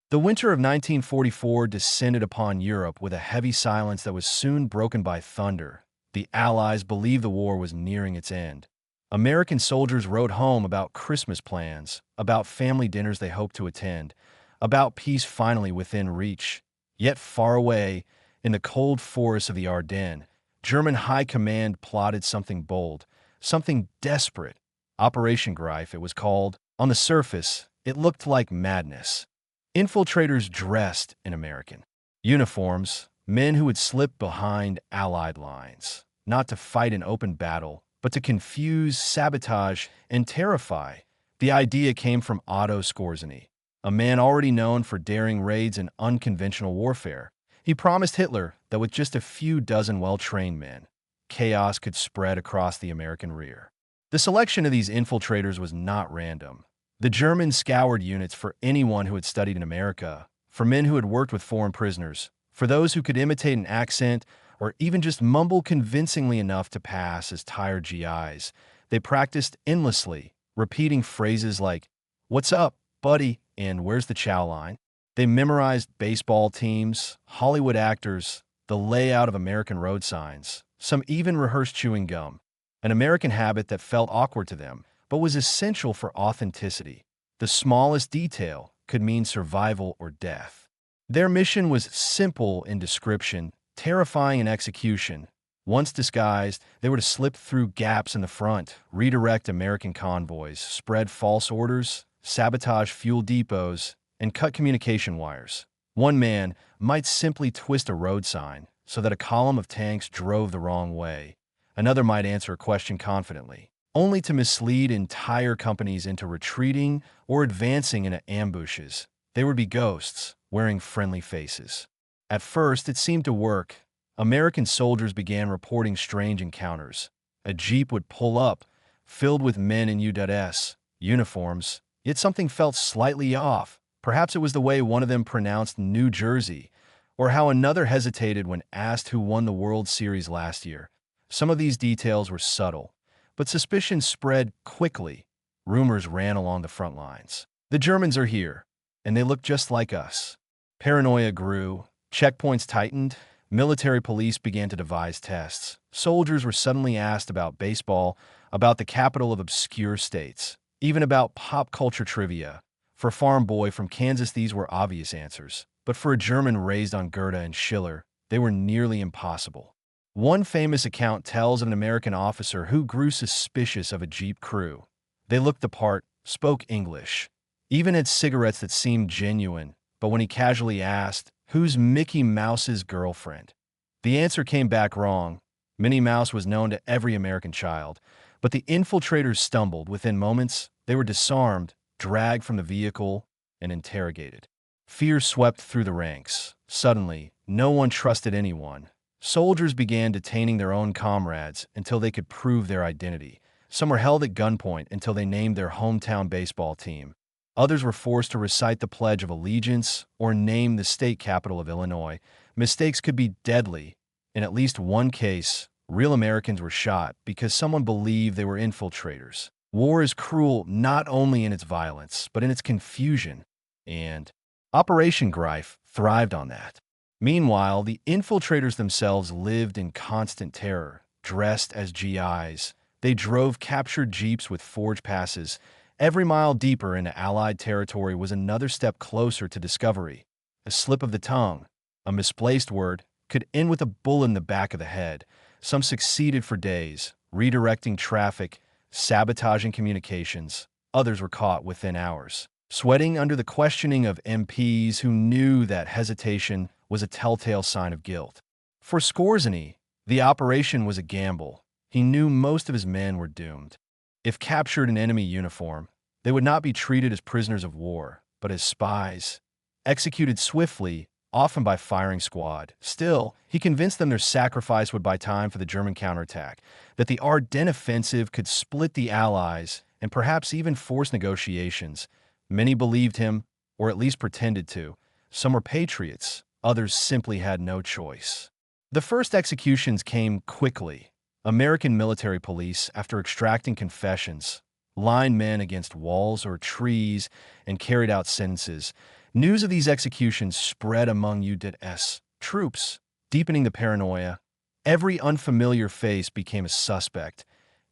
The winter of 1944 descended upon Europe with a heavy silence that was soon broken by thunder. The Allies believed the war was nearing its end. American soldiers wrote home about Christmas plans, about family dinners they hoped to attend, about peace finally within reach. Yet far away, in the cold forests of the Ardennes, German high command plotted something bold, something desperate. Operation Greif, it was called. On the surface, it looked like madness. Infiltrators dressed in American uniforms, men who had slipped behind Allied lines, not to fight in open battle, but to confuse, sabotage, and terrify. The idea came from Otto Skorzeny, a man already known for daring raids and unconventional warfare. He promised Hitler that with just a few dozen well-trained men, chaos could spread across the American rear. The selection of these infiltrators was not random. The Germans scoured units for anyone who had studied in America, for men who had worked with foreign prisoners, for those who could imitate an accent or even just mumble convincingly enough to pass as tired GIs. They practiced endlessly, repeating phrases like, "What's up, buddy?" and "Where's the chow line?" They memorized baseball teams, Hollywood actors, the layout of American road signs. Some even rehearsed chewing gum, an American habit that felt awkward to them, but was essential for authenticity. The smallest detail could mean survival or death. Their mission was simple in description, terrifying in execution. Once disguised, they were to slip through gaps in the front, redirect American convoys, spread false orders, sabotage fuel depots, and cut communication wires. One man might simply twist a road sign so that a column of tanks drove the wrong way. Another might answer a question confidently, only to mislead entire companies into retreating or advancing into ambushes. They would be ghosts, wearing friendly faces. At first, it seemed to work. American soldiers began reporting strange encounters. A jeep would pull up, filled with men in UWII uniforms, yet something felt slightly off. Perhaps it was the way one of them pronounced New Jersey, or how another hesitated when asked who won the World Series last year. Some of these details were subtle, but suspicion spread quickly. Rumors ran along the front lines. The Germans are here, and they look just like us. Paranoia grew, checkpoints tightened, military police began to devise tests. Soldiers were suddenly asked about baseball, about the capital of obscure states, even about pop culture trivia. For a farm boy from Kansas, these were obvious answers, but for a German raised on Goethe and Schiller, they were nearly impossible. One famous account tells of an American officer who grew suspicious of a Jeep crew. They looked the part, spoke English, even had cigarettes that seemed genuine, but when he casually asked, "Who's Mickey Mouse's girlfriend?" the answer came back wrong. Minnie Mouse was known to every American child, but the infiltrators stumbled. Within moments, they were disarmed, dragged from the vehicle, and interrogated. Fear swept through the ranks. Suddenly, no one trusted anyone. Soldiers began detaining their own comrades until they could prove their identity. Some were held at gunpoint until they named their hometown baseball team. Others were forced to recite the Pledge of Allegiance or name the state capital of Illinois. Mistakes could be deadly. In at least one case, real Americans were shot because someone believed they were infiltrators. War is cruel not only in its violence, but in its confusion. And Operation Greif thrived on that. Meanwhile, the infiltrators themselves lived in constant terror. Dressed as GIs, they drove captured jeeps with forge passes. Every mile deeper into Allied territory was another step closer to discovery. A slip of the tongue, a misplaced word, could end with a bullet in the back of the head. Some succeeded for days, redirecting traffic, sabotaging communications. Others were caught within hours, sweating under the questioning of MPs who knew that hesitation was a telltale sign of guilt. For Skorzeny, the operation was a gamble. He knew most of his men were doomed. If captured in enemy uniform, they would not be treated as prisoners of war, but as spies, executed swiftly, often by firing squad. Still, he convinced them their sacrifice would buy time for the German counterattack, that the Ardennes offensive could split the Allies and perhaps even force negotiations. Many believed him, or at least pretended to. Some were patriots, others simply had no choice. The first executions came quickly. American military police, after extracting confessions, lined men against walls or trees and carried out sentences. News of these executions spread among UDS troops, deepening the paranoia. Every unfamiliar face became a suspect,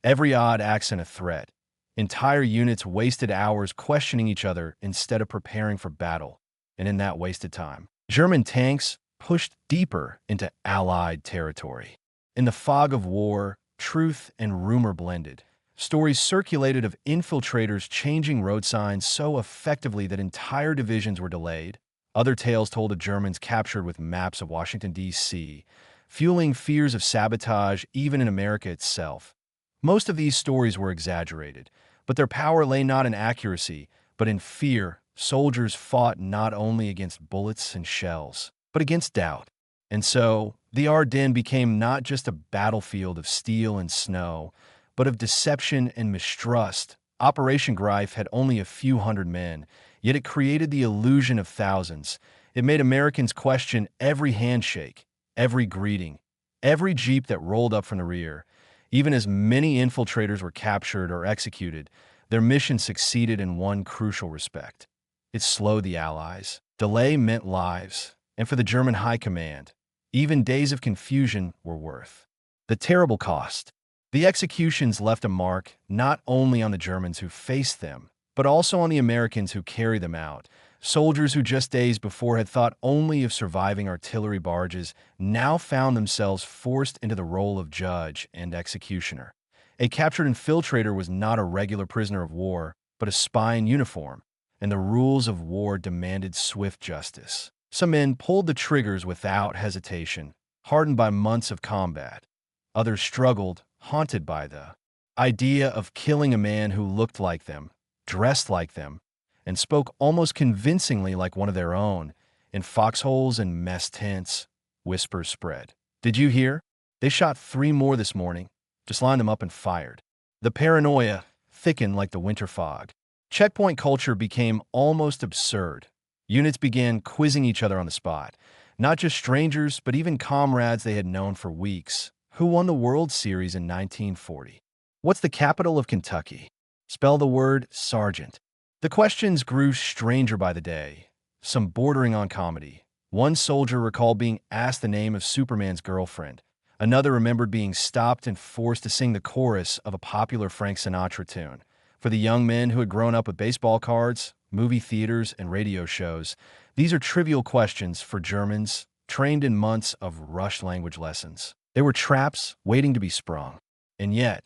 every odd accent a threat. Entire units wasted hours questioning each other instead of preparing for battle, and in that wasted time, German tanks pushed deeper into Allied territory. In the fog of war, truth and rumor blended. Stories circulated of infiltrators changing road signs so effectively that entire divisions were delayed. Other tales told of Germans captured with maps of Washington, D.C., fueling fears of sabotage even in America itself. Most of these stories were exaggerated, but their power lay not in accuracy, but in fear. Soldiers fought not only against bullets and shells, but against doubt. And so, the Ardennes became not just a battlefield of steel and snow, but of deception and mistrust. Operation Greif had only a few hundred men, yet it created the illusion of thousands. It made Americans question every handshake, every greeting, every jeep that rolled up from the rear. Even as many infiltrators were captured or executed, their mission succeeded in one crucial respect. It slowed the Allies. Delay meant lives, and for the German High Command, even days of confusion were worth the terrible cost. The executions left a mark not only on the Germans who faced them, but also on the Americans who carried them out. Soldiers who just days before had thought only of surviving artillery barges now found themselves forced into the role of judge and executioner. A captured infiltrator was not a regular prisoner of war, but a spy in uniform, and the rules of war demanded swift justice. Some men pulled the triggers without hesitation, hardened by months of combat. Others struggled, haunted by the idea of killing a man who looked like them, dressed like them, and spoke almost convincingly like one of their own. In foxholes and mess tents, whispers spread. "Did you hear? They shot 3 more this morning. Just lined them up and fired." The paranoia thickened like the winter fog. Checkpoint culture became almost absurd. Units began quizzing each other on the spot. Not just strangers, but even comrades they had known for weeks. Who won the World Series in 1940? What's the capital of Kentucky? Spell the word sergeant. The questions grew stranger by the day, some bordering on comedy. One soldier recalled being asked the name of Superman's girlfriend. Another remembered being stopped and forced to sing the chorus of a popular Frank Sinatra tune. For the young men who had grown up with baseball cards, movie theaters, and radio shows, these are trivial questions for Germans trained in months of rushed language lessons. They were traps waiting to be sprung. And yet,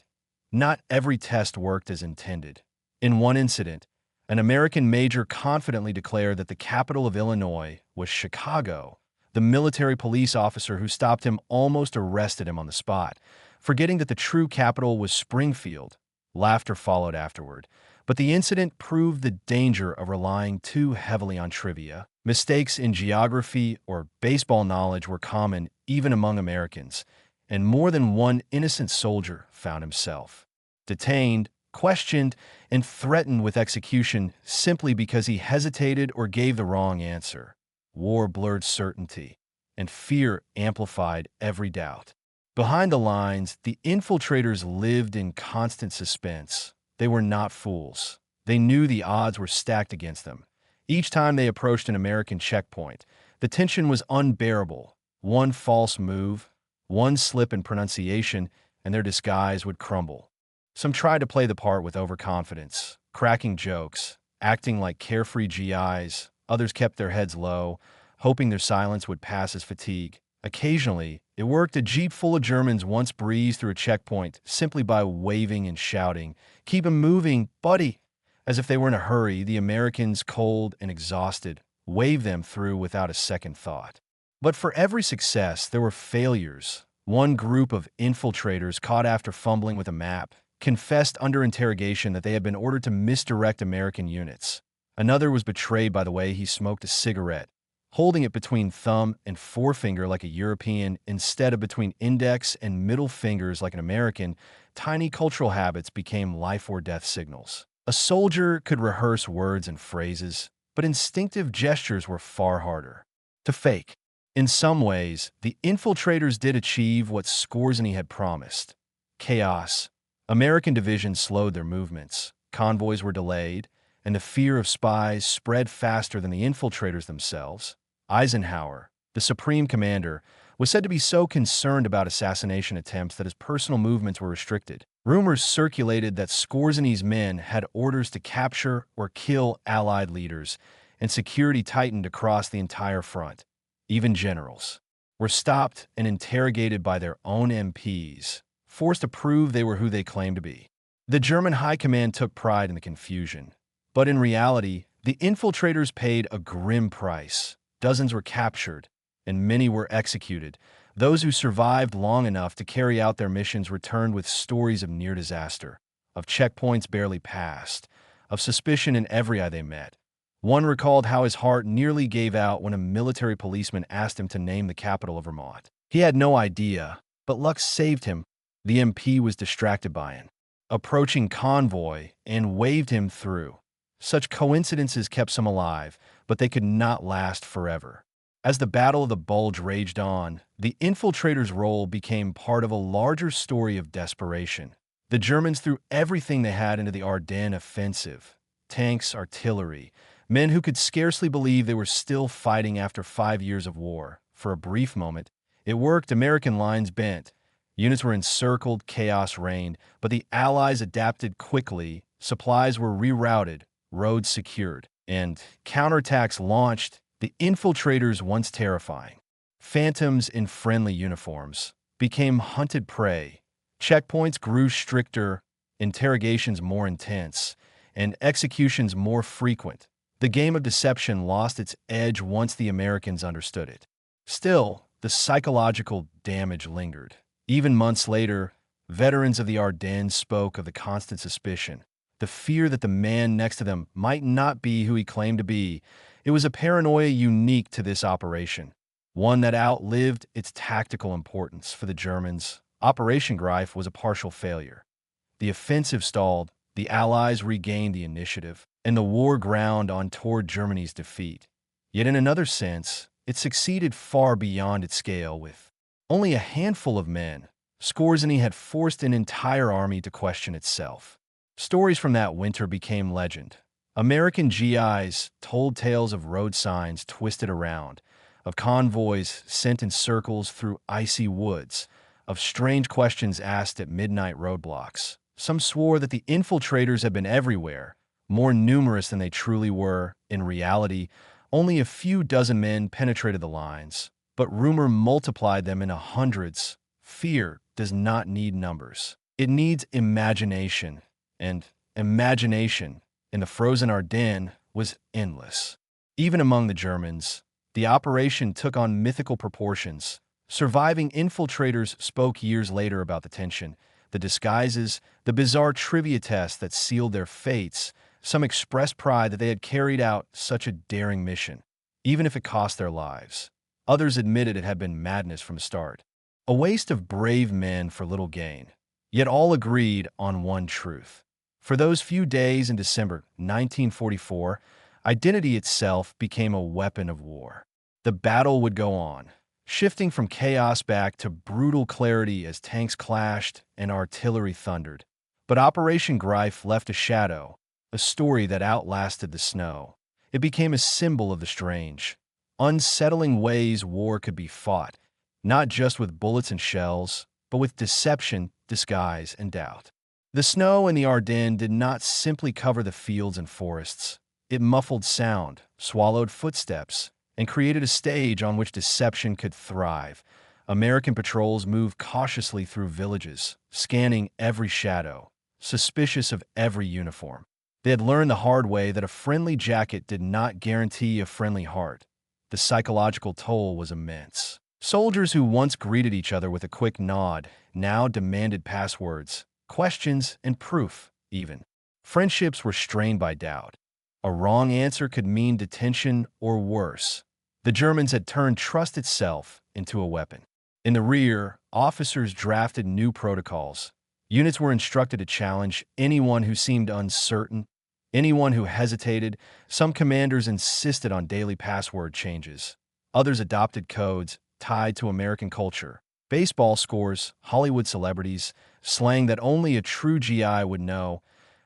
not every test worked as intended. In one incident, an American major confidently declared that the capital of Illinois was Chicago. The military police officer who stopped him almost arrested him on the spot, forgetting that the true capital was Springfield. Laughter followed afterward, but the incident proved the danger of relying too heavily on trivia. Mistakes in geography or baseball knowledge were common even among Americans, and more than one innocent soldier found himself detained, questioned, and threatened with execution simply because he hesitated or gave the wrong answer. War blurred certainty, and fear amplified every doubt. Behind the lines, the infiltrators lived in constant suspense. They were not fools. They knew the odds were stacked against them. Each time they approached an American checkpoint, the tension was unbearable. One false move, one slip in pronunciation, and their disguise would crumble. Some tried to play the part with overconfidence, cracking jokes, acting like carefree GIs. Others kept their heads low, hoping their silence would pass as fatigue. Occasionally, it worked. A jeep full of Germans once breezed through a checkpoint simply by waving and shouting, "Keep 'em moving, buddy!" As if they were in a hurry, the Americans, cold and exhausted, waved them through without a second thought. But for every success, there were failures. One group of infiltrators, caught after fumbling with a map, confessed under interrogation that they had been ordered to misdirect American units. Another was betrayed by the way he smoked a cigarette, holding it between thumb and forefinger like a European instead of between index and middle fingers like an American. Tiny cultural habits became life or death signals. A soldier could rehearse words and phrases, but instinctive gestures were far harder to fake. In some ways, the infiltrators did achieve what Skorzeny had promised: chaos. American divisions slowed their movements, convoys were delayed, and the fear of spies spread faster than the infiltrators themselves. Eisenhower, the supreme commander, was said to be so concerned about assassination attempts that his personal movements were restricted. Rumors circulated that Skorzeny's men had orders to capture or kill Allied leaders, and security tightened across the entire front. Even generals were stopped and interrogated by their own MPs, forced to prove they were who they claimed to be. The German high command took pride in the confusion. But in reality, the infiltrators paid a grim price. Dozens were captured, and many were executed. Those who survived long enough to carry out their missions returned with stories of near disaster, of checkpoints barely passed, of suspicion in every eye they met. One recalled how his heart nearly gave out when a military policeman asked him to name the capital of Vermont. He had no idea, but luck saved him. The MP was distracted by an approaching convoy and waved him through. Such coincidences kept some alive, but they could not last forever. As the Battle of the Bulge raged on, the infiltrators' role became part of a larger story of desperation. The Germans threw everything they had into the Ardennes offensive: tanks, artillery, men who could scarcely believe they were still fighting after 5 years of war. For a brief moment, it worked. American lines bent. Units were encircled, chaos reigned, but the Allies adapted quickly. Supplies were rerouted, roads secured, and counterattacks launched. The infiltrators, once terrifying phantoms in friendly uniforms, became hunted prey. Checkpoints grew stricter, interrogations more intense, and executions more frequent. The game of deception lost its edge once the Americans understood it. Still, the psychological damage lingered. Even months later, veterans of the Ardennes spoke of the constant suspicion, the fear that the man next to them might not be who he claimed to be. It was a paranoia unique to this operation, one that outlived its tactical importance. For the Germans, Operation Greif was a partial failure. The offensive stalled, the Allies regained the initiative, and the war ground on toward Germany's defeat. Yet in another sense, it succeeded far beyond its scale. With only a handful of men, Skorzeny had forced an entire army to question itself. Stories from that winter became legend. American GIs told tales of road signs twisted around, of convoys sent in circles through icy woods, of strange questions asked at midnight roadblocks. Some swore that the infiltrators had been everywhere, more numerous than they truly were. In reality, only a few dozen men penetrated the lines, but rumor multiplied them into hundreds. Fear does not need numbers. It needs imagination, and imagination in the frozen Ardennes was endless. Even among the Germans, the operation took on mythical proportions. Surviving infiltrators spoke years later about the tension, the disguises, the bizarre trivia tests that sealed their fates. Some expressed pride that they had carried out such a daring mission, even if it cost their lives. Others admitted it had been madness from the start, a waste of brave men for little gain. Yet all agreed on one truth. For those few days in December 1944, identity itself became a weapon of war. The battle would go on, shifting from chaos back to brutal clarity as tanks clashed and artillery thundered. But Operation Greif left a shadow, a story that outlasted the snow. It became a symbol of the strange, unsettling ways war could be fought, not just with bullets and shells, but with deception, disguise, and doubt. The snow in the Ardennes did not simply cover the fields and forests. It muffled sound, swallowed footsteps, and created a stage on which deception could thrive. American patrols moved cautiously through villages, scanning every shadow, suspicious of every uniform. They had learned the hard way that a friendly jacket did not guarantee a friendly heart. The psychological toll was immense. Soldiers who once greeted each other with a quick nod now demanded passwords, questions, and proof, even. Friendships were strained by doubt. A wrong answer could mean detention or worse. The Germans had turned trust itself into a weapon. In the rear, officers drafted new protocols. Units were instructed to challenge anyone who seemed uncertain, anyone who hesitated. Some commanders insisted on daily password changes. Others adopted codes tied to American culture. Baseball scores, Hollywood celebrities, slang that only a true GI would know.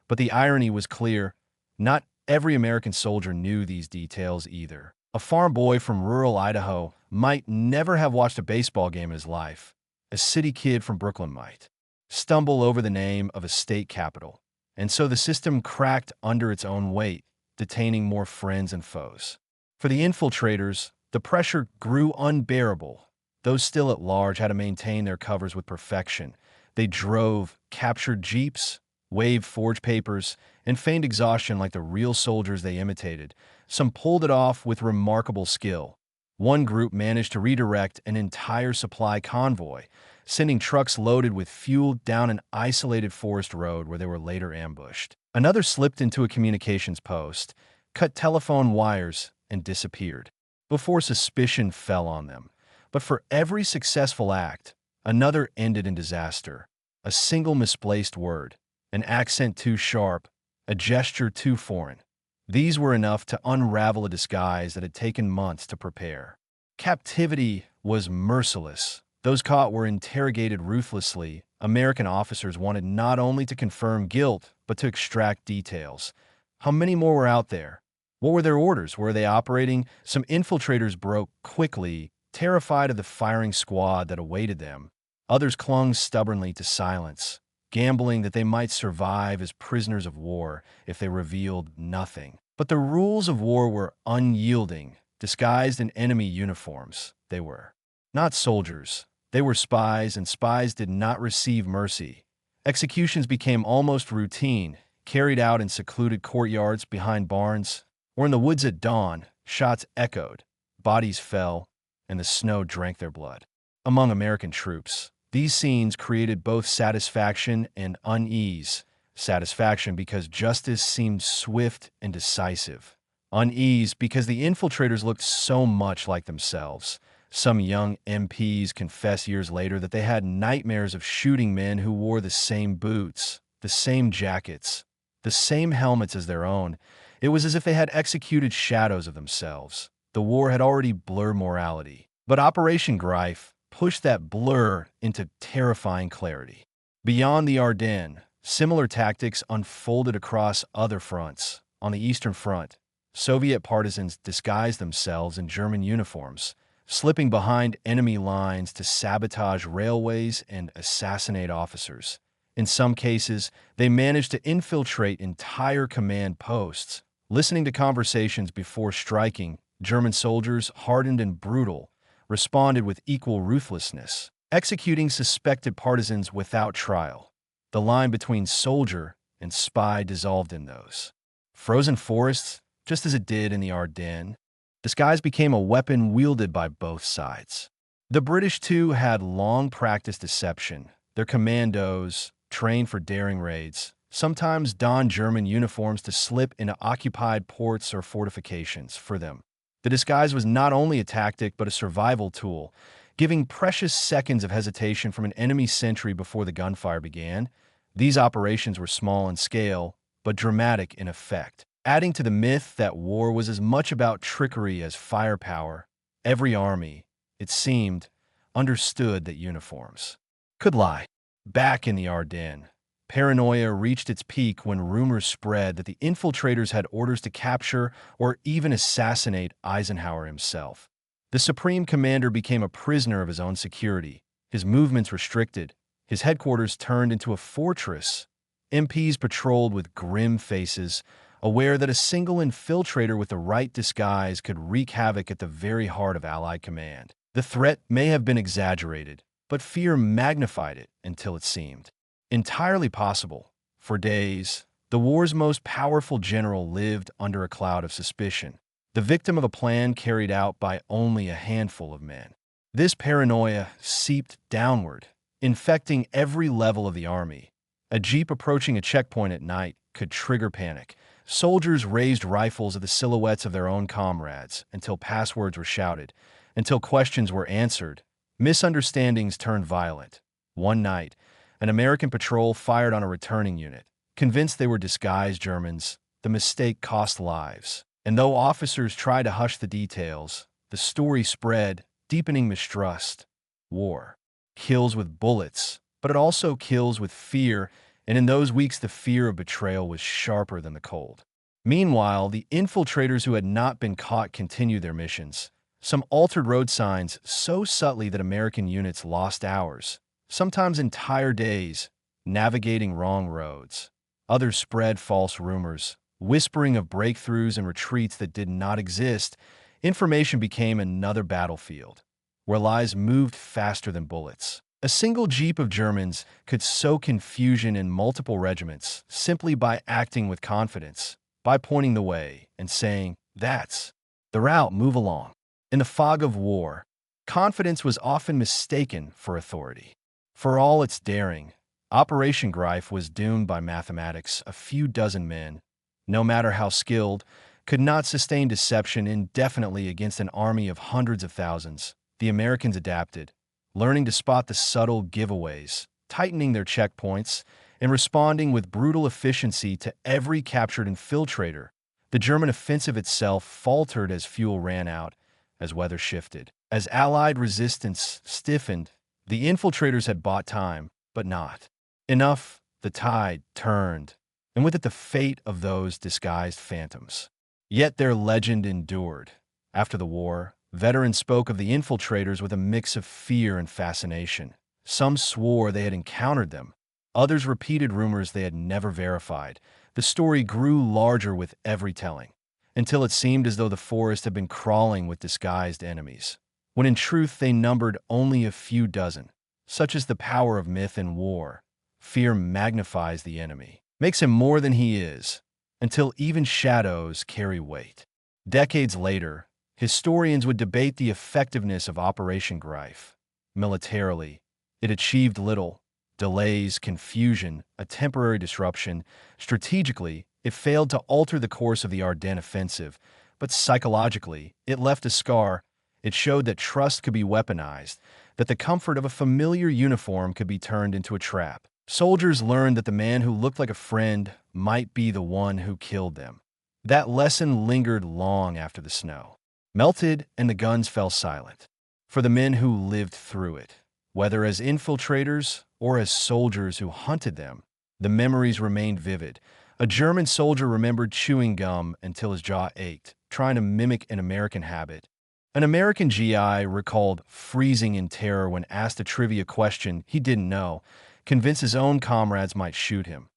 But the irony was clear. Not every American soldier knew these details either. A farm boy from rural Idaho might never have watched a baseball game in his life. A city kid from Brooklyn might stumble over the name of a state capital. And so the system cracked under its own weight, detaining more friends and foes. For the infiltrators, the pressure grew unbearable. Those still at large had to maintain their covers with perfection. They drove, captured jeeps, waved forged papers, and feigned exhaustion like the real soldiers they imitated. Some pulled it off with remarkable skill. One group managed to redirect an entire supply convoy, sending trucks loaded with fuel down an isolated forest road where they were later ambushed. Another slipped into a communications post, cut telephone wires, and disappeared before suspicion fell on them. But for every successful act, another ended in disaster. A single misplaced word, an accent too sharp, a gesture too foreign. These were enough to unravel a disguise that had taken months to prepare. Captivity was merciless. Those caught were interrogated ruthlessly. American officers wanted not only to confirm guilt, but to extract details. How many more were out there? What were their orders? Were they operating? Some infiltrators broke quickly, terrified of the firing squad that awaited them. Others clung stubbornly to silence, gambling that they might survive as prisoners of war if they revealed nothing. But the rules of war were unyielding. Disguised in enemy uniforms, they were not soldiers. They were spies, and spies did not receive mercy. Executions became almost routine, carried out in secluded courtyards behind barns, or in the woods at dawn. Shots echoed, bodies fell, and the snow drank their blood. Among American troops, these scenes created both satisfaction and unease. Satisfaction because justice seemed swift and decisive. Unease because the infiltrators looked so much like themselves. Some young MPs confessed years later that they had nightmares of shooting men who wore the same boots, the same jackets, the same helmets as their own. It was as if they had executed shadows of themselves. The war had already blurred morality. But Operation Greif pushed that blur into terrifying clarity. Beyond the Ardennes, similar tactics unfolded across other fronts. On the Eastern Front, Soviet partisans disguised themselves in German uniforms, slipping behind enemy lines to sabotage railways and assassinate officers. In some cases, they managed to infiltrate entire command posts. Listening to conversations before striking, German soldiers, hardened and brutal, responded with equal ruthlessness, executing suspected partisans without trial. The line between soldier and spy dissolved in those frozen forests, just as it did in the Ardennes. Disguise became a weapon wielded by both sides. The British, too, had long practiced deception. Their commandos, trained for daring raids, sometimes donned German uniforms to slip into occupied ports or fortifications. For them, the disguise was not only a tactic but a survival tool, giving precious seconds of hesitation from an enemy sentry before the gunfire began. These operations were small in scale, but dramatic in effect. Adding to the myth that war was as much about trickery as firepower, every army, it seemed, understood that uniforms could lie. Back in the Ardennes, paranoia reached its peak when rumors spread that the infiltrators had orders to capture or even assassinate Eisenhower himself. The Supreme Commander became a prisoner of his own security, his movements restricted, his headquarters turned into a fortress. MPs patrolled with grim faces, aware that a single infiltrator with the right disguise could wreak havoc at the very heart of Allied command. The threat may have been exaggerated, but fear magnified it until it seemed entirely possible. For days, the war's most powerful general lived under a cloud of suspicion, the victim of a plan carried out by only a handful of men. This paranoia seeped downward, infecting every level of the army. A jeep approaching a checkpoint at night could trigger panic. Soldiers raised rifles at the silhouettes of their own comrades until passwords were shouted, until questions were answered. Misunderstandings turned violent. One night, an American patrol fired on a returning unit. Convinced they were disguised Germans, the mistake cost lives. And though officers tried to hush the details, the story spread, deepening mistrust. War kills with bullets, but it also kills with fear, and in those weeks the fear of betrayal was sharper than the cold. Meanwhile, the infiltrators who had not been caught continued their missions. Some altered road signs so subtly that American units lost hours, sometimes entire days, navigating wrong roads. Others spread false rumors, whispering of breakthroughs and retreats that did not exist. Information became another battlefield, where lies moved faster than bullets. A single jeep of Germans could sow confusion in multiple regiments simply by acting with confidence, by pointing the way and saying, "That's the route, move along." In the fog of war, confidence was often mistaken for authority. For all its daring, Operation Greif was doomed by mathematics. A few dozen men, no matter how skilled, could not sustain deception indefinitely against an army of hundreds of thousands. The Americans adapted, learning to spot the subtle giveaways, tightening their checkpoints, and responding with brutal efficiency to every captured infiltrator. The German offensive itself faltered as fuel ran out, as weather shifted. As Allied resistance stiffened, the infiltrators had bought time, but not enough. The tide turned, and with it the fate of those disguised phantoms. Yet their legend endured. After the war, veterans spoke of the infiltrators with a mix of fear and fascination. Some swore they had encountered them. Others repeated rumors they had never verified. The story grew larger with every telling, until it seemed as though the forest had been crawling with disguised enemies, when in truth they numbered only a few dozen. Such is the power of myth in war. Fear magnifies the enemy, makes him more than he is, until even shadows carry weight. Decades later, historians would debate the effectiveness of Operation Greif. Militarily, it achieved little. Delays, confusion, a temporary disruption. Strategically, it failed to alter the course of the Ardennes offensive, but psychologically, it left a scar. It showed that trust could be weaponized, that the comfort of a familiar uniform could be turned into a trap. Soldiers learned that the man who looked like a friend might be the one who killed them. That lesson lingered long after the snow melted and the guns fell silent. For the men who lived through it, whether as infiltrators or as soldiers who hunted them, the memories remained vivid. A German soldier remembered chewing gum until his jaw ached, trying to mimic an American habit. An American GI recalled freezing in terror when asked a trivia question he didn't know, convinced his own comrades might shoot him.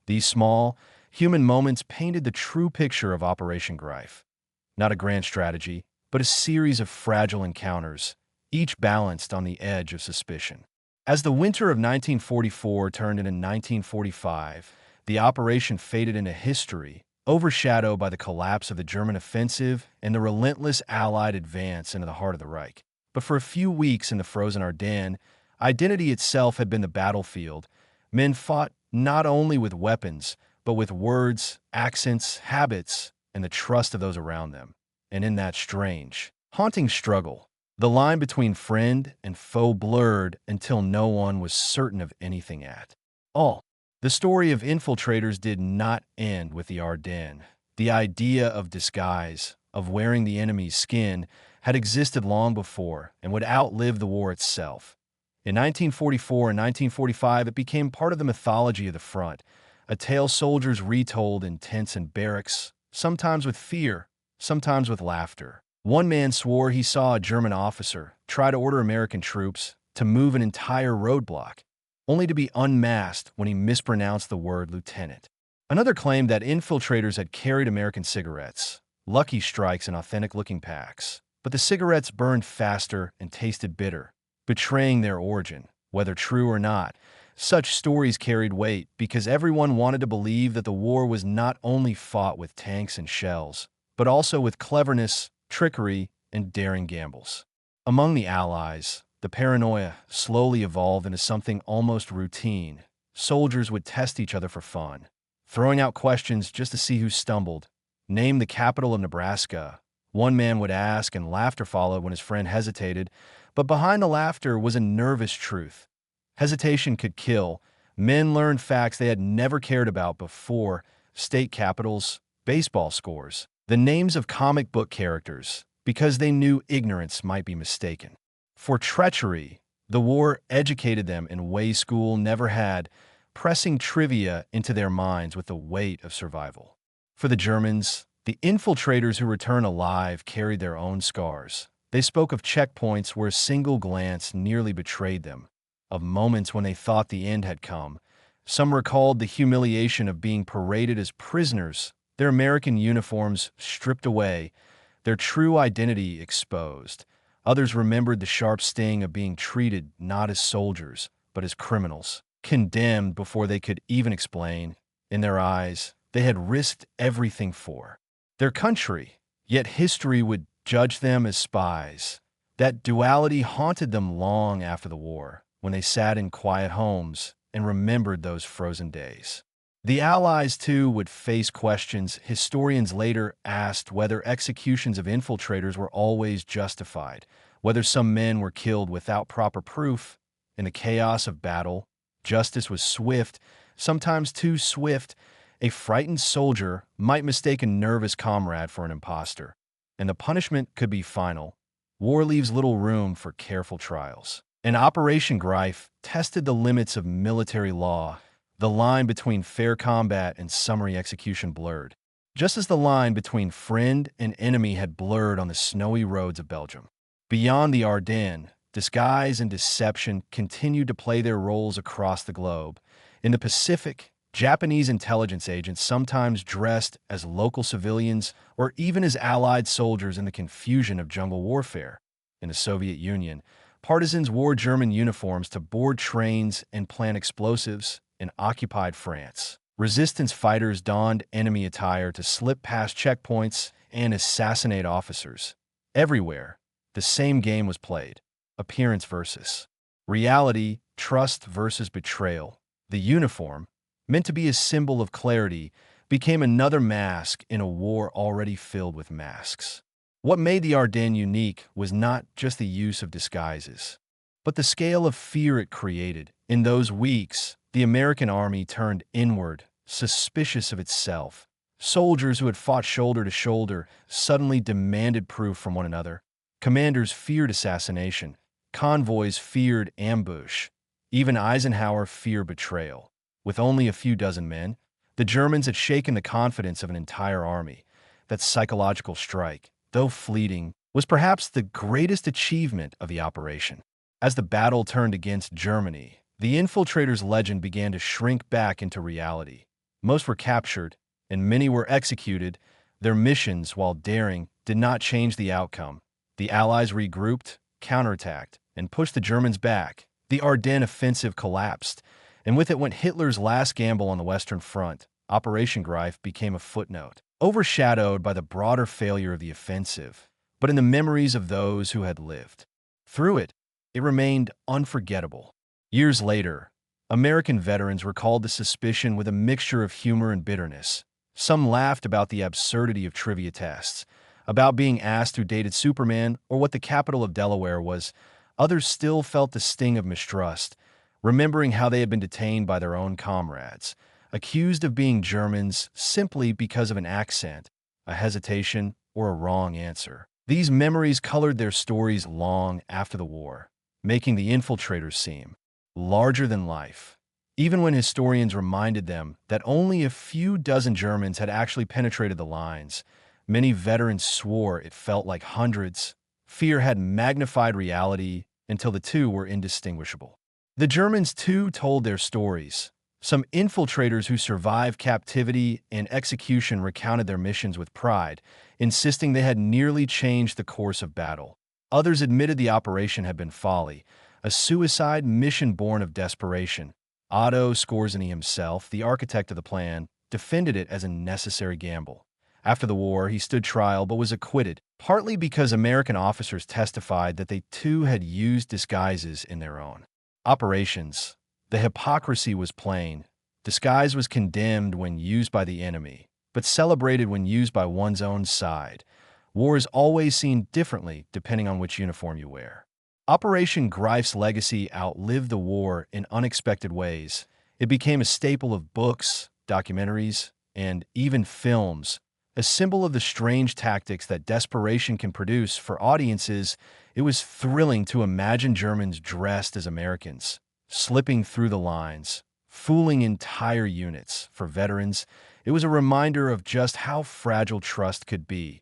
These small, human moments painted the true picture of Operation Greif. Not a grand strategy, but a series of fragile encounters, each balanced on the edge of suspicion. As the winter of 1944 turned into 1945, the operation faded into history, overshadowed by the collapse of the German offensive and the relentless Allied advance into the heart of the Reich. But for a few weeks in the frozen Ardennes, identity itself had been the battlefield. Men fought not only with weapons, but with words, accents, habits, and the trust of those around them. And in that strange, haunting struggle, the line between friend and foe blurred until no one was certain of anything at all. The story of infiltrators did not end with the Ardennes. The idea of disguise, of wearing the enemy's skin, had existed long before and would outlive the war itself. In 1944 and 1945, it became part of the mythology of the front, a tale soldiers retold in tents and barracks, sometimes with fear, sometimes with laughter. One man swore he saw a German officer try to order American troops to move an entire roadblock, only to be unmasked when he mispronounced the word lieutenant. Another claimed that infiltrators had carried American cigarettes, Lucky Strikes in authentic-looking packs, but the cigarettes burned faster and tasted bitter, betraying their origin. Whether true or not, such stories carried weight because everyone wanted to believe that the war was not only fought with tanks and shells, but also with cleverness, trickery, and daring gambles. Among the Allies, the paranoia slowly evolved into something almost routine. Soldiers would test each other for fun, throwing out questions just to see who stumbled. Name the capital of Nebraska. One man would ask, and laughter followed when his friend hesitated, but behind the laughter was a nervous truth. Hesitation could kill. Men learned facts they had never cared about before: state capitals, baseball scores, the names of comic book characters, because they knew ignorance might be mistaken for treachery. The war educated them in ways school never had, pressing trivia into their minds with the weight of survival. For the Germans, the infiltrators who return alive carried their own scars. They spoke of checkpoints where a single glance nearly betrayed them, of moments when they thought the end had come. Some recalled the humiliation of being paraded as prisoners, their American uniforms stripped away, their true identity exposed. Others remembered the sharp sting of being treated not as soldiers, but as criminals, condemned before they could even explain. In their eyes, they had risked everything for their country, yet history would judge them as spies. That duality haunted them long after the war, when they sat in quiet homes and remembered those frozen days. The Allies, too, would face questions. Historians later asked whether executions of infiltrators were always justified, whether some men were killed without proper proof. In the chaos of battle, justice was swift, sometimes too swift. A frightened soldier might mistake a nervous comrade for an imposter, and the punishment could be final. War leaves little room for careful trials. And Operation Greif tested the limits of military law. The line between fair combat and summary execution blurred, just as the line between friend and enemy had blurred on the snowy roads of Belgium. Beyond the Ardennes, disguise and deception continued to play their roles across the globe. In the Pacific, Japanese intelligence agents sometimes dressed as local civilians or even as Allied soldiers in the confusion of jungle warfare. In the Soviet Union, partisans wore German uniforms to board trains and plant explosives. In occupied France, resistance fighters donned enemy attire to slip past checkpoints and assassinate officers. Everywhere, the same game was played: appearance versus reality, trust versus betrayal. The uniform, meant to be a symbol of clarity, became another mask in a war already filled with masks. What made the Ardennes unique was not just the use of disguises, but the scale of fear it created. In those weeks, the American army turned inward, suspicious of itself. Soldiers who had fought shoulder to shoulder suddenly demanded proof from one another. Commanders feared assassination. Convoys feared ambush. Even Eisenhower feared betrayal. With only a few dozen men, the Germans had shaken the confidence of an entire army. That psychological strike, though fleeting, was perhaps the greatest achievement of the operation. As the battle turned against Germany, the infiltrators' legend began to shrink back into reality. Most were captured, and many were executed. Their missions, while daring, did not change the outcome. The Allies regrouped, counterattacked, and pushed the Germans back. The Ardennes offensive collapsed, and with it went Hitler's last gamble on the Western Front. Operation Greif became a footnote, overshadowed by the broader failure of the offensive. But in the memories of those who had lived through it, it remained unforgettable. Years later, American veterans recalled the suspicion with a mixture of humor and bitterness. Some laughed about the absurdity of trivia tests, about being asked who dated Superman or what the capital of Delaware was. Others still felt the sting of mistrust, remembering how they had been detained by their own comrades, accused of being Germans simply because of an accent, a hesitation, or a wrong answer. These memories colored their stories long after the war, making the infiltrators seem larger than life. Even when historians reminded them that only a few dozen Germans had actually penetrated the lines, many veterans swore it felt like hundreds. Fear had magnified reality until the two were indistinguishable. The Germans, too, told their stories. Some infiltrators who survived captivity and execution recounted their missions with pride, insisting they had nearly changed the course of battle. Others admitted the operation had been folly, a suicide mission born of desperation. Otto Skorzeny himself, the architect of the plan, defended it as a necessary gamble. After the war, he stood trial but was acquitted, partly because American officers testified that they too had used disguises in their own operations. The hypocrisy was plain. Disguise was condemned when used by the enemy, but celebrated when used by one's own side. War is always seen differently depending on which uniform you wear. Operation Greif's legacy outlived the war in unexpected ways. It became a staple of books, documentaries, and even films, a symbol of the strange tactics that desperation can produce. For audiences, it was thrilling to imagine Germans dressed as Americans, slipping through the lines, fooling entire units. For veterans, It was a reminder of just how fragile trust could be,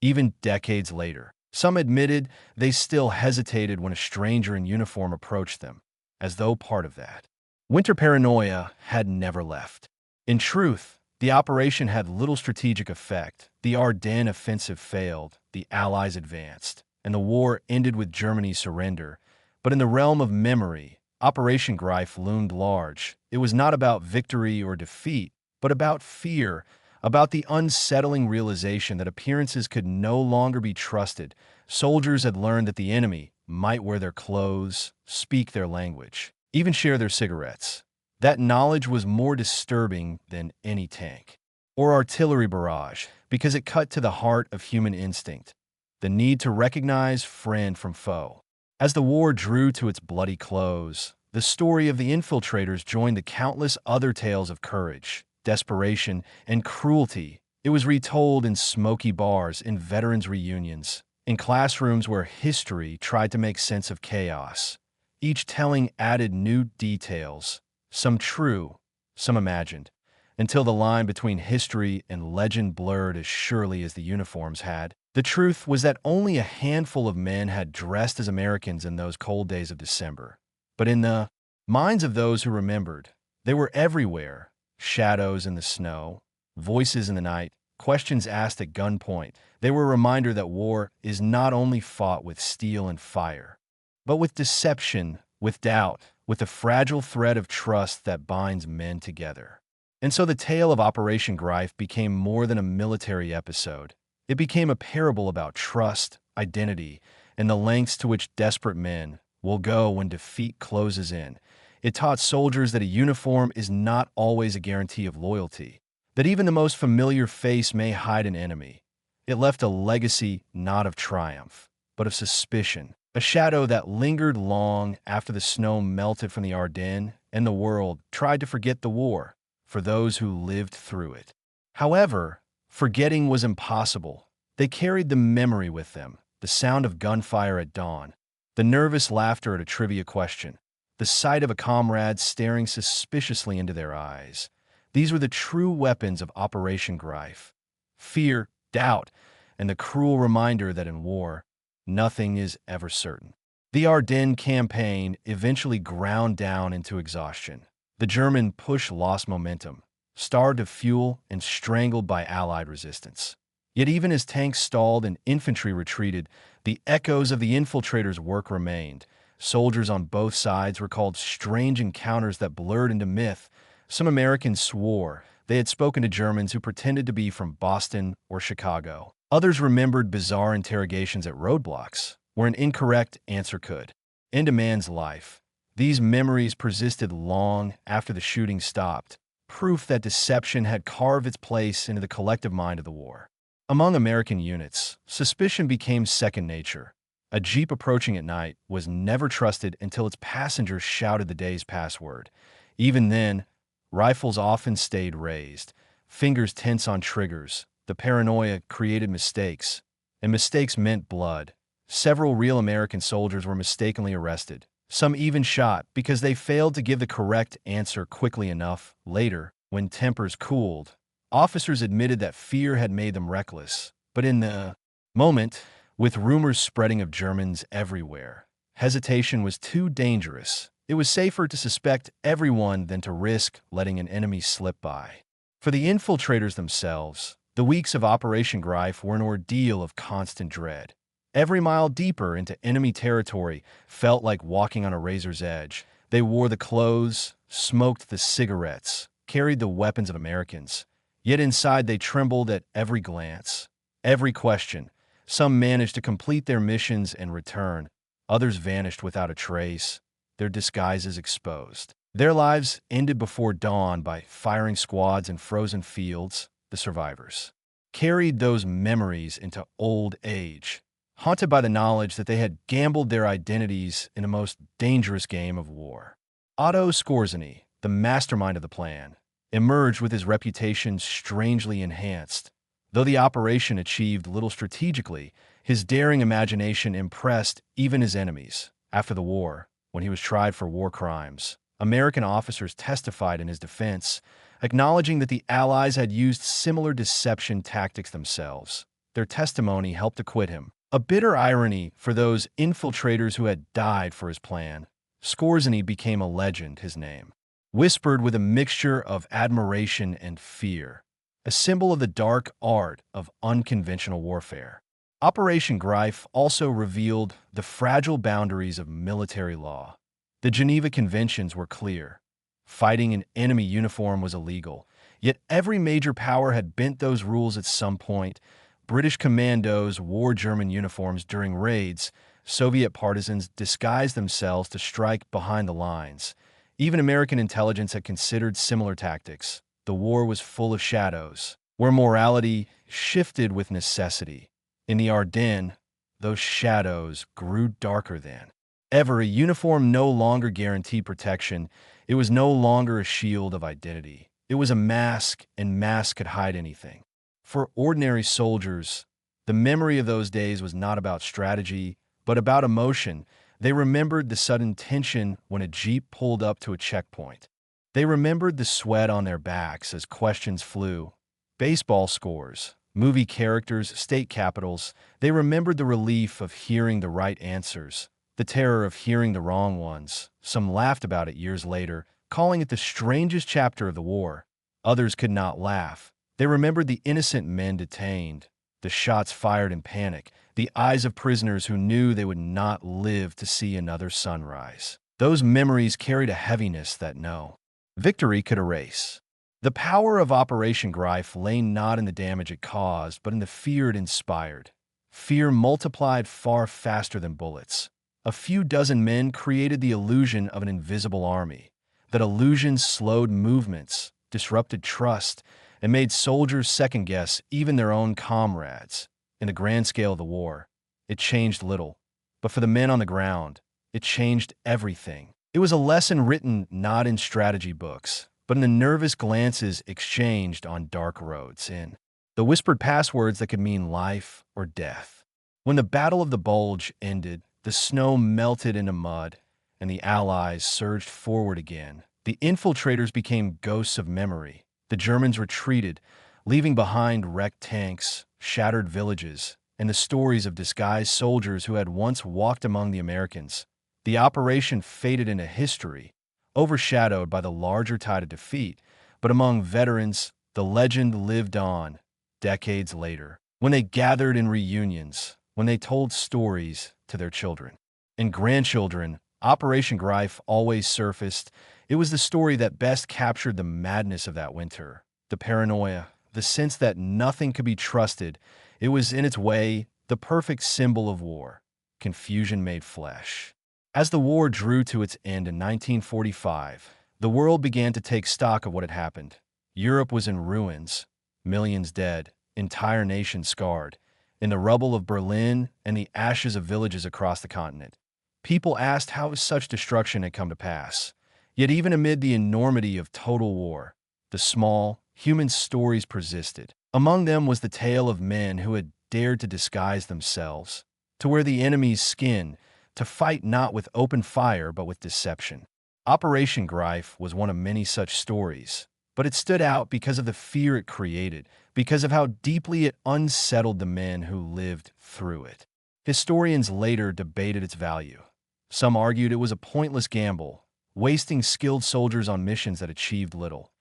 even decades later. Some admitted they still hesitated when a stranger in uniform approached them, as though part of that winter paranoia had never left. In truth, the operation had little strategic effect. The Ardennes offensive failed, the Allies advanced, and the war ended with Germany's surrender. But in the realm of memory, Operation Greif loomed large. It was not about victory or defeat, but about fear, about the unsettling realization that appearances could no longer be trusted. Soldiers had learned that the enemy might wear their clothes, speak their language, even share their cigarettes. That knowledge was more disturbing than any tank or artillery barrage because it cut to the heart of human instinct, the need to recognize friend from foe. As the war drew to its bloody close, the story of the infiltrators joined the countless other tales of courage, desperation, and cruelty. It was retold in smoky bars, in veterans' reunions, in classrooms where history tried to make sense of chaos. Each telling added new details, some true, some imagined, until the line between history and legend blurred as surely as the uniforms had. The truth was that only a handful of men had dressed as Americans in those cold days of December. But in the minds of those who remembered, they were everywhere: shadows in the snow, voices in the night, questions asked at gunpoint. They were a reminder that war is not only fought with steel and fire, but with deception, with doubt, with the fragile thread of trust that binds men together. And so the tale of Operation Greif became more than a military episode. It became a parable about trust, identity, and the lengths to which desperate men will go when defeat closes in. It taught soldiers that a uniform is not always a guarantee of loyalty, that even the most familiar face may hide an enemy. It left a legacy not of triumph, but of suspicion, a shadow that lingered long after the snow melted from the Ardennes and the world tried to forget the war for those who lived through it. However, forgetting was impossible. They carried the memory with them, the sound of gunfire at dawn, the nervous laughter at a trivia question, the sight of a comrade staring suspiciously into their eyes. These were the true weapons of Operation Greif: fear, doubt, and the cruel reminder that in war, nothing is ever certain. The Ardennes campaign eventually ground down into exhaustion. The German push lost momentum, starved of fuel and strangled by Allied resistance. Yet even as tanks stalled and infantry retreated, the echoes of the infiltrators' work remained. Soldiers on both sides recalled strange encounters that blurred into myth. Some Americans swore they had spoken to Germans who pretended to be from Boston or Chicago. Others remembered bizarre interrogations at roadblocks, where an incorrect answer could end a man's life. These memories persisted long after the shooting stopped, proof that deception had carved its place into the collective mind of the war. Among American units, suspicion became second nature. A jeep approaching at night was never trusted until its passengers shouted the day's password. Even then, rifles often stayed raised, fingers tense on triggers. The paranoia created mistakes, and mistakes meant blood. Several real American soldiers were mistakenly arrested. Some even shot because they failed to give the correct answer quickly enough. Later, when tempers cooled, officers admitted that fear had made them reckless. But in the moment, with rumors spreading of Germans everywhere, hesitation was too dangerous. It was safer to suspect everyone than to risk letting an enemy slip by. For the infiltrators themselves, the weeks of Operation Greif were an ordeal of constant dread. Every mile deeper into enemy territory felt like walking on a razor's edge. They wore the clothes, smoked the cigarettes, carried the weapons of Americans. Yet inside they trembled at every glance, every question. Some managed to complete their missions and return. Others vanished without a trace, their disguises exposed. Their lives ended before dawn by firing squads in frozen fields. The survivors carried those memories into old age, haunted by the knowledge that they had gambled their identities in a most dangerous game of war. Otto Skorzeny, the mastermind of the plan, emerged with his reputation strangely enhanced. Though the operation achieved little strategically, his daring imagination impressed even his enemies. After the war, when he was tried for war crimes, American officers testified in his defense. acknowledging that the Allies had used similar deception tactics themselves. Their testimony helped acquit him. A bitter irony for those infiltrators who had died for his plan. Skorzeny became a legend, his name, whispered with a mixture of admiration and fear, a symbol of the dark art of unconventional warfare. Operation Greif also revealed the fragile boundaries of military law. The Geneva Conventions were clear. Fighting in enemy uniform was illegal, yet every major power had bent those rules at some point. British commandos wore German uniforms during raids. Soviet partisans disguised themselves to strike behind the lines. Even American intelligence had considered similar tactics. The war was full of shadows, where morality shifted with necessity. In the Ardennes, those shadows grew darker than ever. A uniform no longer guaranteed protection. It was no longer a shield of identity. It was a mask, and masks could hide anything. For ordinary soldiers, the memory of those days was not about strategy, but about emotion. They remembered the sudden tension when a jeep pulled up to a checkpoint. They remembered the sweat on their backs as questions flew. Baseball scores, movie characters, state capitals. They remembered the relief of hearing the right answers, the terror of hearing the wrong ones. Some laughed about it years later, calling it the strangest chapter of the war. Others could not laugh. They remembered the innocent men detained, the shots fired in panic, the eyes of prisoners who knew they would not live to see another sunrise. Those memories carried a heaviness that no victory could erase. The power of Operation Greif lay not in the damage it caused, but in the fear it inspired. Fear multiplied far faster than bullets. A few dozen men created the illusion of an invisible army. That illusion slowed movements, disrupted trust, and made soldiers second-guess even their own comrades. In the grand scale of the war, it changed little. But for the men on the ground, it changed everything. It was a lesson written not in strategy books, but in the nervous glances exchanged on dark roads, in the whispered passwords that could mean life or death. When the Battle of the Bulge ended, the snow melted into mud, and the Allies surged forward again. The infiltrators became ghosts of memory. The Germans retreated, leaving behind wrecked tanks, shattered villages, and the stories of disguised soldiers who had once walked among the Americans. The operation faded into history, overshadowed by the larger tide of defeat, but among veterans, the legend lived on decades later, when they gathered in reunions, when they told stories to their children and grandchildren. Operation Greif always surfaced. It was the story that best captured the madness of that winter, the paranoia, the sense that nothing could be trusted. It was, in its way, the perfect symbol of war. Confusion made flesh. As the war drew to its end in 1945, the world began to take stock of what had happened. Europe was in ruins, millions dead, entire nations scarred, in the rubble of Berlin and the ashes of villages across the continent. People asked how such destruction had come to pass. Yet even amid the enormity of total war, the small, human stories persisted. Among them was the tale of men who had dared to disguise themselves, to wear the enemy's skin, to fight not with open fire but with deception. Operation Greif was one of many such stories, but it stood out because of the fear it created, because of how deeply it unsettled the men who lived through it. Historians later debated its value. Some argued it was a pointless gamble, wasting skilled soldiers on missions that achieved little.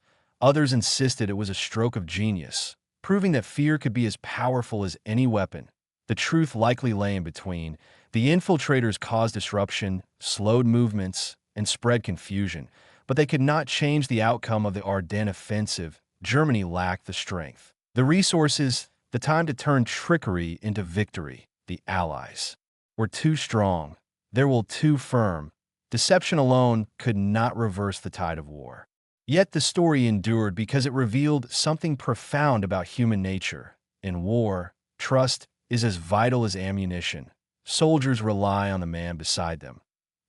Others insisted it was a stroke of genius, proving that fear could be as powerful as any weapon. The truth likely lay in between. The infiltrators caused disruption, slowed movements, and spread confusion, but they could not change the outcome of the Ardennes offensive. Germany lacked the strength, the resources, the time to turn trickery into victory. The Allies were too strong. They were too firm. Deception alone could not reverse the tide of war. Yet the story endured because it revealed something profound about human nature. In war, trust is as vital as ammunition. Soldiers rely on the man beside them,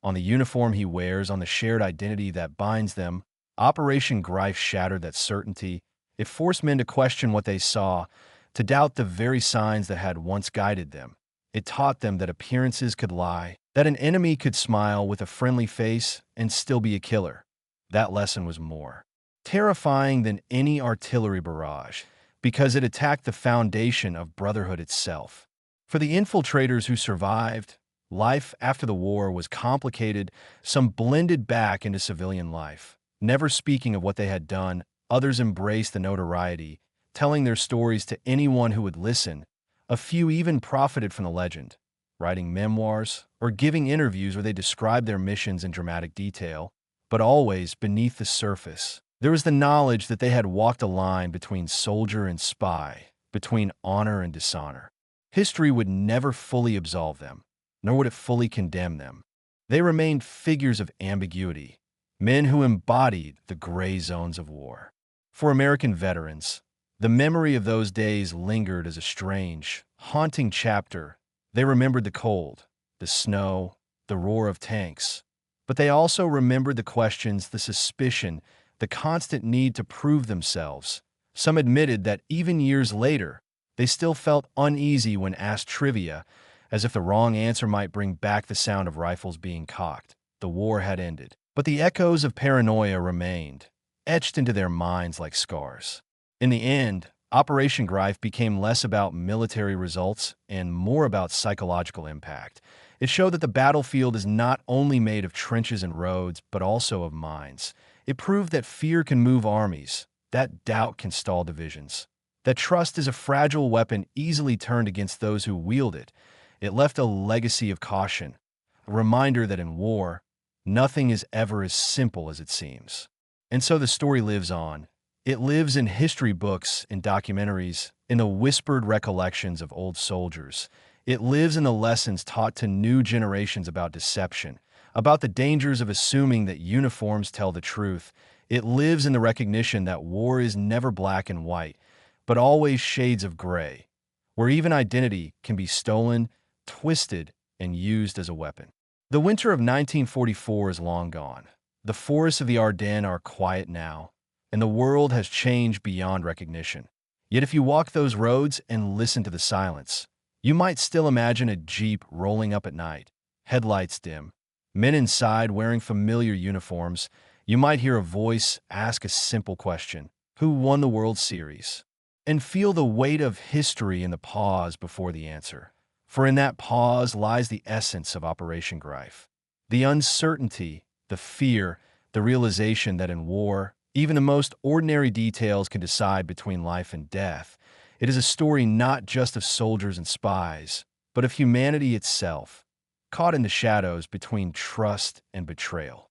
on the uniform he wears, on the shared identity that binds them. Operation Greif shattered that certainty. It forced men to question what they saw, to doubt the very signs that had once guided them. It taught them that appearances could lie, that an enemy could smile with a friendly face and still be a killer. That lesson was more terrifying than any artillery barrage, because it attacked the foundation of brotherhood itself. For the infiltrators who survived, life after the war was complicated. Some blended back into civilian life. Never speaking of what they had done, others embraced the notoriety, telling their stories to anyone who would listen. A few even profited from the legend, writing memoirs or giving interviews where they described their missions in dramatic detail. But always beneath the surface, there was the knowledge that they had walked a line between soldier and spy, between honor and dishonor. History would never fully absolve them, nor would it fully condemn them. They remained figures of ambiguity, men who embodied the gray zones of war. For American veterans, the memory of those days lingered as a strange, haunting chapter. They remembered the cold, the snow, the roar of tanks. But they also remembered the questions, the suspicion, the constant need to prove themselves. Some admitted that even years later, they still felt uneasy when asked trivia, as if the wrong answer might bring back the sound of rifles being cocked. The war had ended, but the echoes of paranoia remained, etched into their minds like scars. In the end, Operation Greif became less about military results and more about psychological impact. It showed that the battlefield is not only made of trenches and roads, but also of minds. It proved that fear can move armies, that doubt can stall divisions, that trust is a fragile weapon easily turned against those who wield it. It left a legacy of caution, a reminder that in war, nothing is ever as simple as it seems. And so the story lives on. It lives in history books, in documentaries, in the whispered recollections of old soldiers. It lives in the lessons taught to new generations about deception, about the dangers of assuming that uniforms tell the truth. It lives in the recognition that war is never black and white, but always shades of gray, where even identity can be stolen, twisted, and used as a weapon. The winter of 1944 is long gone. The forests of the Ardennes are quiet now, and the world has changed beyond recognition. Yet if you walk those roads and listen to the silence, you might still imagine a jeep rolling up at night, headlights dim, men inside wearing familiar uniforms. You might hear a voice ask a simple question: who won the World Series? And feel the weight of history in the pause before the answer. For in that pause lies the essence of Operation Greif. The uncertainty, the fear, the realization that in war, even the most ordinary details can decide between life and death. It is a story not just of soldiers and spies, but of humanity itself, caught in the shadows between trust and betrayal.